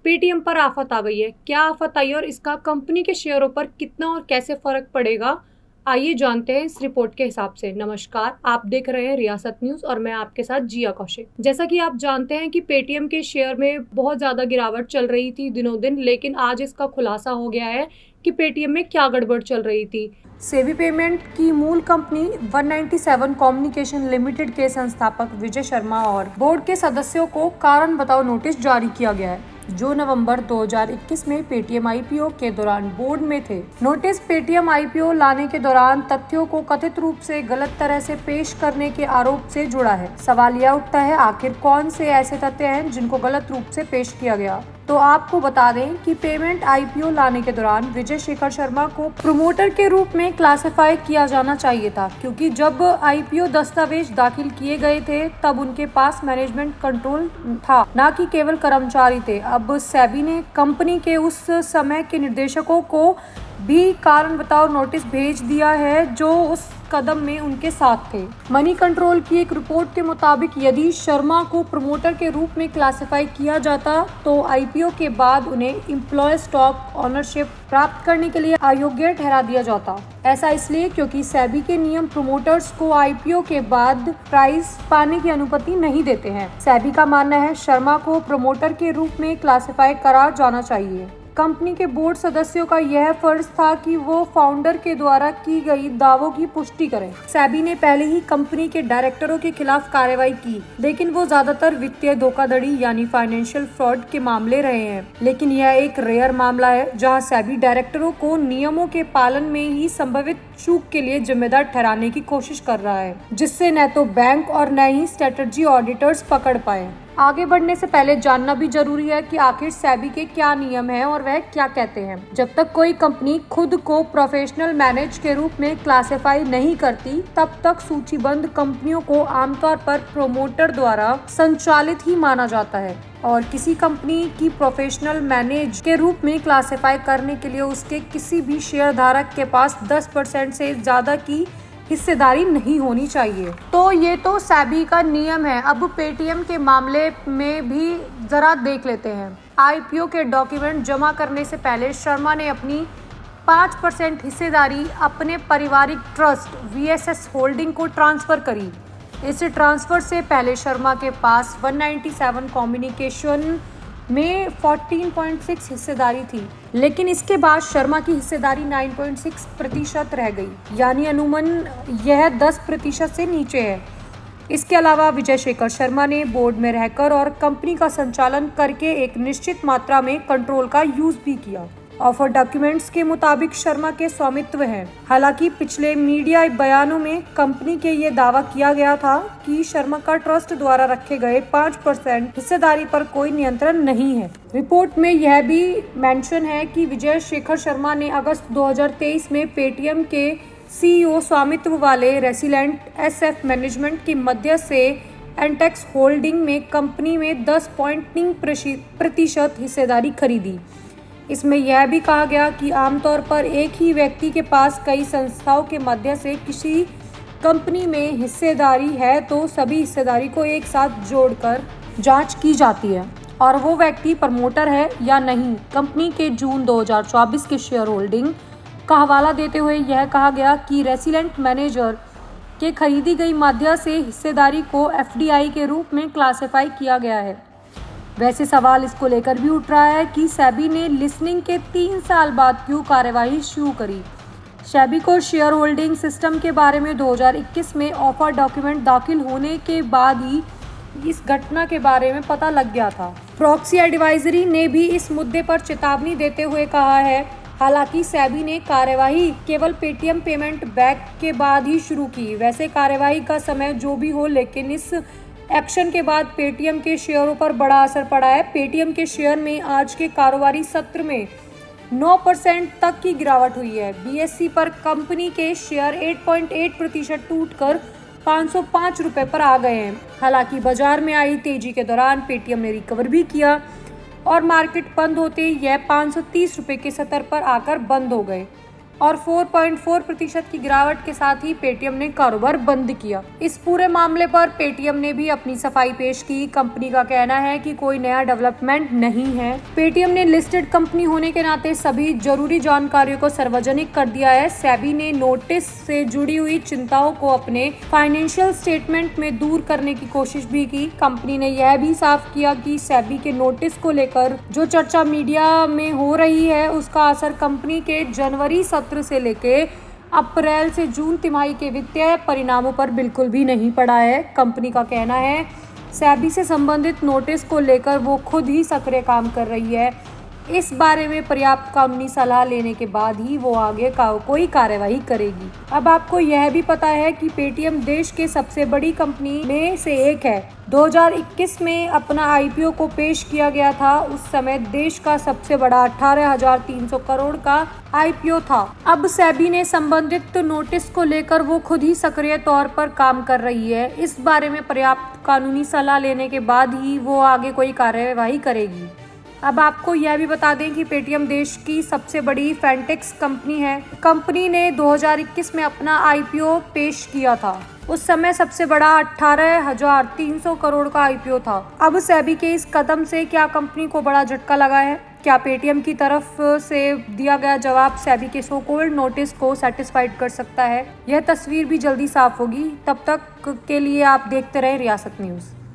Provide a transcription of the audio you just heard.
Paytm पर आफत आ गई है। क्या आफत आई और इसका कंपनी के शेयरों पर कितना और कैसे फर्क पड़ेगा? आइए जानते हैं इस रिपोर्ट के हिसाब से। नमस्कार, आप देख रहे हैं रियासत न्यूज और मैं आपके साथ जिया कौशिक। जैसा कि आप जानते हैं कि पेटीएम के शेयर में बहुत ज्यादा गिरावट चल रही थी दिनों दिन, लेकिन आज इसका खुलासा हो गया है कि पेटीएम में क्या गड़बड़ चल रही थी। सेबी पेमेंट की मूल कंपनी 197 कम्युनिकेशन लिमिटेड के संस्थापक विजय शर्मा और बोर्ड के सदस्यों को कारण बताओ नोटिस जारी किया गया है, जो नवंबर 2021 में पेटीएम आईपीओ के दौरान बोर्ड में थे। नोटिस पेटीएम आईपीओ लाने के दौरान तथ्यों को कथित रूप से गलत तरह से पेश करने के आरोप से जुड़ा है। सवाल यह उठता है, आखिर कौन से ऐसे तथ्य हैं जिनको गलत रूप से पेश किया गया? तो आपको बता दें कि पेमेंट आईपीओ लाने के दौरान विजय शेखर शर्मा को प्रमोटर के रूप में क्लासिफाई किया जाना चाहिए था, क्योंकि जब आईपीओ दस्तावेज दाखिल किए गए थे तब उनके पास मैनेजमेंट कंट्रोल था, न कि केवल कर्मचारी थे। अब सेबी ने कंपनी के उस समय के निर्देशकों को भी कारण बताओ नोटिस भेज दिया है, जो उस कदम में उनके साथ थे। मनी कंट्रोल की एक रिपोर्ट के मुताबिक यदि शर्मा को प्रमोटर के रूप में क्लासिफाई किया जाता तो आईपीओ के बाद उन्हें एम्प्लॉय स्टॉक ओनरशिप प्राप्त करने के लिए अयोग्य ठहरा दिया जाता। ऐसा इसलिए क्योंकि सेबी के नियम प्रमोटर्स को आईपीओ के बाद प्राइस पाने की अनुमति नहीं देते हैं। सेबी का मानना है शर्मा को प्रमोटर के रूप में क्लासिफाई करा जाना चाहिए। कंपनी के बोर्ड सदस्यों का यह फर्ज था कि वो फाउंडर के द्वारा की गई दावों की पुष्टि करें। सेबी ने पहले ही कंपनी के डायरेक्टरों के खिलाफ कार्रवाई की, लेकिन वो ज्यादातर वित्तीय धोखाधड़ी यानी फाइनेंशियल फ्रॉड के मामले रहे हैं। लेकिन यह एक रेयर मामला है जहां सेबी डायरेक्टरों को नियमों के पालन में ही संभावित चूक के लिए जिम्मेदार ठहराने की कोशिश कर रहा है, जिससे न तो बैंक और न ही स्ट्रेटजी ऑडिटर्स पकड़ पाए। आगे बढ़ने से पहले जानना भी जरूरी है कि आखिर सेबी के क्या नियम हैं और वह क्या कहते हैं। जब तक कोई कंपनी खुद को प्रोफेशनल मैनेज के रूप में क्लासिफाई नहीं करती, तब तक सूचीबद्ध कंपनियों को आमतौर पर प्रमोटर द्वारा संचालित ही माना जाता है और किसी कंपनी की प्रोफेशनल मैनेज के रूप में क्लासिफाई करने के लिए उसके किसी भी शेयर धारक के पास 10% से ज्यादा की हिस्सेदारी नहीं होनी चाहिए। तो ये तो सेबी का नियम है। अब पेटीएम के मामले में भी जरा देख लेते हैं। आईपीओ के डॉक्यूमेंट जमा करने से पहले शर्मा ने अपनी 5% हिस्सेदारी अपने पारिवारिक ट्रस्ट वीएसएस होल्डिंग को ट्रांसफर करी। इस ट्रांसफर से पहले शर्मा के पास 197 कम्युनिकेशन में 14.6 हिस्सेदारी थी, लेकिन इसके बाद शर्मा की हिस्सेदारी 9.6% रह गई, यानी अनुमान यह 10% से नीचे है। इसके अलावा विजय शेखर शर्मा ने बोर्ड में रहकर और कंपनी का संचालन करके एक निश्चित मात्रा में कंट्रोल का यूज भी किया। ऑफर डॉक्यूमेंट्स के मुताबिक शर्मा के स्वामित्व हैं। हालांकि पिछले मीडिया बयानों में कंपनी के ये दावा किया गया था कि शर्मा का ट्रस्ट द्वारा रखे गए 5% हिस्सेदारी पर कोई नियंत्रण नहीं है। रिपोर्ट में यह भी मेंशन है कि विजय शेखर शर्मा ने अगस्त 2023 में पेटीएम के सीईओ स्वामित्व वाले रेसिलेंट एसएफ मैनेजमेंट की मध्य से एंटेक्स होल्डिंग में कंपनी में 10.3% हिस्सेदारी खरीदी। इसमें यह भी कहा गया कि आमतौर पर एक ही व्यक्ति के पास कई संस्थाओं के मध्य से किसी कंपनी में हिस्सेदारी है तो सभी हिस्सेदारी को एक साथ जोड़कर जांच की जाती है और वो व्यक्ति प्रमोटर है या नहीं। कंपनी के जून 2024 के शेयर होल्डिंग का हवाला देते हुए यह कहा गया कि रेसिलेंट मैनेजर के खरीदी गई मध्य से हिस्सेदारी को एफडीआई के रूप में क्लासिफाई किया गया है। वैसे सवाल इसको लेकर भी उठ रहा है कि सेबी ने लिस्टिंग के 3 साल बाद क्यों कार्यवाही शुरू करी। सेबी को शेयर होल्डिंग सिस्टम के बारे में 2021 में ऑफर डॉक्यूमेंट दाखिल होने के बाद ही इस घटना के बारे में पता लग गया था। प्रॉक्सी एडवाइजरी ने भी इस मुद्दे पर चेतावनी देते हुए कहा है। हालांकि सेबी ने कार्यवाही केवल पेटीएम पेमेंट बैंक के बाद ही शुरू की। वैसे कार्यवाही का समय जो भी हो, लेकिन इस एक्शन के बाद पेटीएम के शेयरों पर बड़ा असर पड़ा है। पेटीएम के शेयर में आज के कारोबारी सत्र में 9% तक की गिरावट हुई है। बीएसई पर कंपनी के शेयर 8.8% टूटकर 505 रुपए पर आ गए हैं। हालांकि बाजार में आई तेजी के दौरान पेटीएम ने रिकवर भी किया और मार्केट बंद होते ही यह 530 रुपए के स्तर पर आकर बंद हो गए। और 4.4% की गिरावट के साथ ही पेटीएम ने कारोबार बंद किया। इस पूरे मामले पर पेटीएम ने भी अपनी सफाई पेश की। कंपनी का कहना है कि कोई नया डेवलपमेंट नहीं है। पेटीएम ने लिस्टेड कंपनी होने के नाते सभी जरूरी जानकारियों को सार्वजनिक कर दिया है। सेबी ने नोटिस से जुड़ी हुई चिंताओं को अपने फाइनेंशियल स्टेटमेंट में दूर करने की कोशिश भी की। कंपनी ने यह भी साफ किया कि सेबी के नोटिस को लेकर जो चर्चा मीडिया में हो रही है उसका असर कंपनी के जनवरी सत्र से लेके अप्रैल से जून तिमाही के वित्तीय परिणामों पर बिल्कुल भी नहीं पड़ा है। कंपनी का कहना है सेबी से संबंधित नोटिस को लेकर वो खुद ही सक्रिय काम कर रही है। इस बारे में पर्याप्त कानूनी सलाह लेने के बाद ही वो आगे कोई कार्यवाही करेगी। अब आपको यह भी पता है कि पेटीएम देश के सबसे बड़ी कंपनी में से एक है। 2021 में अपना आईपीओ को पेश किया गया था। उस समय देश का सबसे बड़ा 18,300 करोड़ का आईपीओ था। अब सेबी ने संबंधित नोटिस को लेकर वो खुद ही सक्रिय तौर पर काम कर रही है। इस बारे में पर्याप्त कानूनी सलाह लेने के बाद ही वो आगे कोई कार्यवाही करेगी। अब आपको यह भी बता दें कि पेटीएम देश की सबसे बड़ी फिनटेक कंपनी है। कंपनी ने 2021 में अपना आईपीओ पेश किया था। उस समय सबसे बड़ा 18,300 करोड़ का आईपीओ था। अब सेबी के इस कदम से क्या कंपनी को बड़ा झटका लगा है? क्या पेटीएम की तरफ से दिया गया जवाब सेबी के सो कॉल्ड नोटिस को सेटिस्फाइड कर सकता है? यह तस्वीर भी जल्दी साफ होगी। तब तक के लिए आप देखते रहे रियासत न्यूज़।